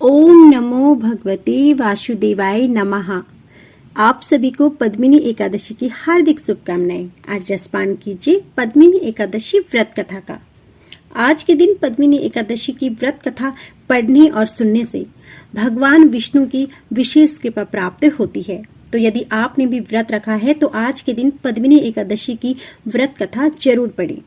ओम नमो भगवते वासुदेवाय नमः। आप सभी को पद्मिनी एकादशी की हार्दिक शुभकामनाएं। आज रसपान कीजिए पद्मिनी एकादशी व्रत कथा का। आज के दिन पद्मिनी एकादशी की व्रत कथा पढ़ने और सुनने से भगवान विष्णु की विशेष कृपा प्राप्त होती है। तो यदि आपने भी व्रत रखा है तो आज के दिन पद्मिनी एकादशी की व्रत कथा जरूर पढ़ें।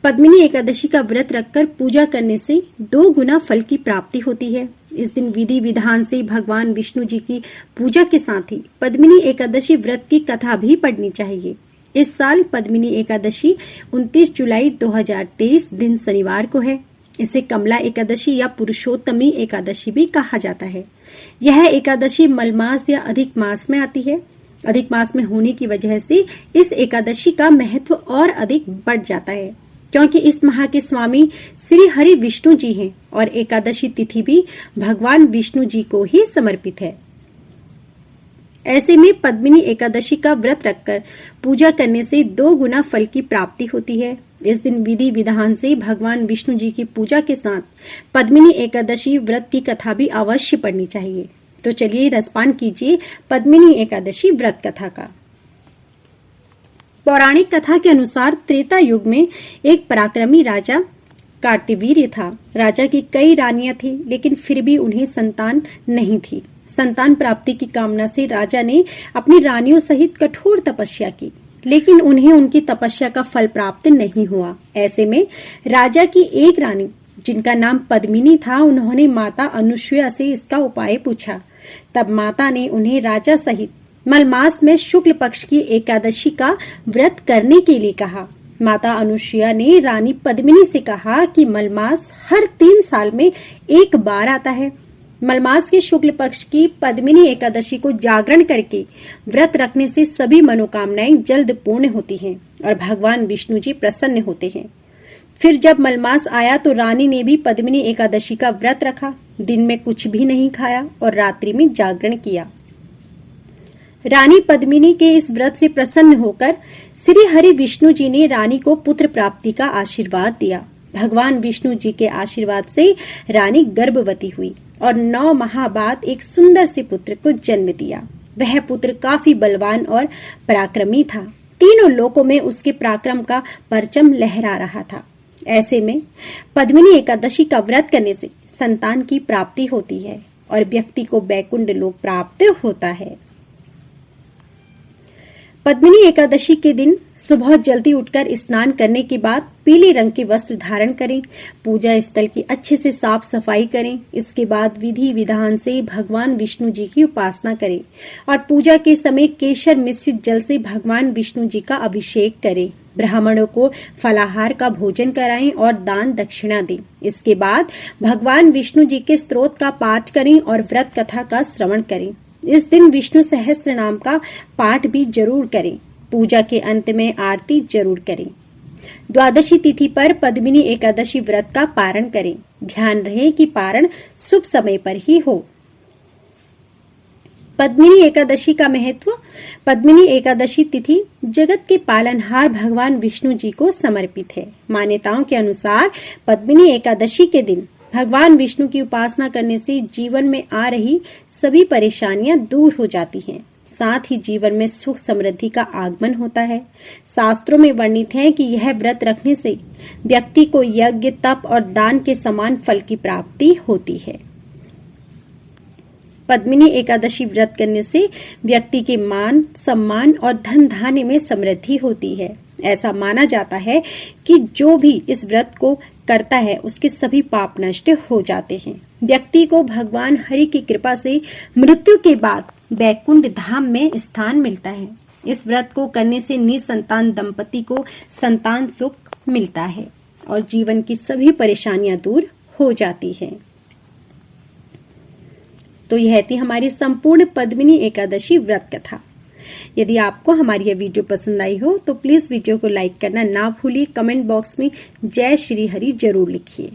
पद्मिनी एकादशी का व्रत रखकर पूजा करने से 2 गुना फल की प्राप्ति होती है। इस दिन विधि विधान से भगवान विष्णु जी की पूजा के साथ ही पद्मिनी एकादशी व्रत की कथा भी पढ़नी चाहिए। इस साल पद्मिनी एकादशी 29 जुलाई 2023 दिन शनिवार को है। इसे कमला एकादशी या पुरुषोत्तमी एकादशी भी कहा जाता है। यह एकादशी मलमास या अधिक मास में आती है। अधिक मास में होने की वजह से इस एकादशी का महत्व और अधिक बढ़ जाता है, क्योंकि इस माह के स्वामी श्री हरि विष्णु जी हैं और एकादशी तिथि भी भगवान विष्णु जी को ही समर्पित है। ऐसे में पद्मिनी एकादशी का व्रत रखकर पूजा करने से 2 गुना फल की प्राप्ति होती है। इस दिन विधि विधान से भगवान विष्णु जी की पूजा के साथ पद्मिनी एकादशी व्रत की कथा भी अवश्य पढ़नी चाहिए। तो चलिए रसपान कीजिए पद्मिनी एकादशी व्रत कथा का। पौराणिक कथा के अनुसार त्रेता युग में एक पराक्रमी राजा कार्तिवीर्य था। राजा की कई रानियां थी, लेकिन फिर भी उन्हें संतान नहीं थी। संतान प्राप्ति की कामना से राजा ने अपनी रानियों सहित कठोर तपस्या की, लेकिन उन्हें उनकी तपस्या का फल प्राप्त नहीं हुआ। ऐसे में राजा की एक रानी, जिनका नाम पद्मिनी था, उन्होंने माता अनुसुईया से इसका उपाय पूछा। तब माता ने उन्हें राजा सहित मलमास में शुक्ल पक्ष की एकादशी का व्रत करने के लिए कहा। माता अनुसुईया ने रानी पद्मिनी से कहा कि मलमास हर 3 साल में एक बार आता है। मलमास के शुक्ल पक्ष की पद्मिनी एकादशी को जागरण करके व्रत रखने से सभी मनोकामनाएं जल्द पूर्ण होती हैं और भगवान विष्णु जी प्रसन्न होते हैं। फिर जब मलमास आया तो रानी ने भी पद्मिनी एकादशी का व्रत रखा। दिन में कुछ भी नहीं खाया और रात्रि में जागरण किया। रानी पद्मिनी के इस व्रत से प्रसन्न होकर श्री हरि विष्णु जी ने रानी को पुत्र प्राप्ति का आशीर्वाद दिया। भगवान विष्णु जी के आशीर्वाद से रानी गर्भवती हुई और 9 माह बाद एक सुंदर से पुत्र को जन्म दिया। वह पुत्र काफी बलवान और पराक्रमी था। तीनों लोकों में उसके पराक्रम का परचम लहरा रहा था। ऐसे में पद्मिनी एकादशी का व्रत करने से संतान की प्राप्ति होती है और व्यक्ति को वैकुंठ लोक प्राप्त होता है। पद्मिनी एकादशी के दिन सुबह जल्दी उठकर स्नान करने के बाद पीले रंग के वस्त्र धारण करें। पूजा स्थल की अच्छे से साफ सफाई करें। इसके बाद विधि विधान से भगवान विष्णु जी की उपासना करें और पूजा के समय केशर मिश्रित जल से भगवान विष्णु जी का अभिषेक करें। ब्राह्मणों को फलाहार का भोजन कराएं और दान दक्षिणा दें। इसके बाद भगवान विष्णु जी के स्तोत्र का पाठ करें और व्रत कथा का श्रवण करें। इस दिन विष्णु सहस्त्र नाम का पाठ भी जरूर करें। पूजा के अंत में आरती जरूर करें। द्वादशी तिथि पर पद्मिनी एकादशी व्रत का पारण करें। ध्यान रहे कि पारण शुभ समय पर ही हो। पद्मिनी एकादशी का महत्व। पद्मिनी एकादशी तिथि जगत के पालनहार भगवान विष्णु जी को समर्पित है। मान्यताओं के अनुसार पद्मिनी एकादशी के दिन भगवान विष्णु की उपासना करने से जीवन में आ रही सभी परेशानियां दूर हो जाती हैं। साथ ही जीवन में सुख समृद्धि का आगमन होता है। शास्त्रों में वर्णित है कि यह व्रत रखने से व्यक्ति को यज्ञ, तप और दान के समान फल की प्राप्ति होती है। पद्मिनी एकादशी व्रत करने से व्यक्ति के मान, सम्मान और धन धान्य में समृद्धि होती है। ऐसा माना जाता है कि जो भी इस व्रत को करता है उसके सभी पाप नष्ट हो जाते हैं। व्यक्ति को भगवान हरि की कृपा से मृत्यु के बाद वैकुंठ धाम में स्थान मिलता है। इस व्रत को करने से निसंतान दंपति को संतान सुख मिलता है और जीवन की सभी परेशानियां दूर हो जाती हैं। तो यह थी हमारी संपूर्ण पद्मिनी एकादशी व्रत कथा। यदि आपको हमारी यह वीडियो पसंद आई हो तो प्लीज वीडियो को लाइक करना ना भूलिए। कमेंट बॉक्स में जय श्री हरि जरूर लिखिए।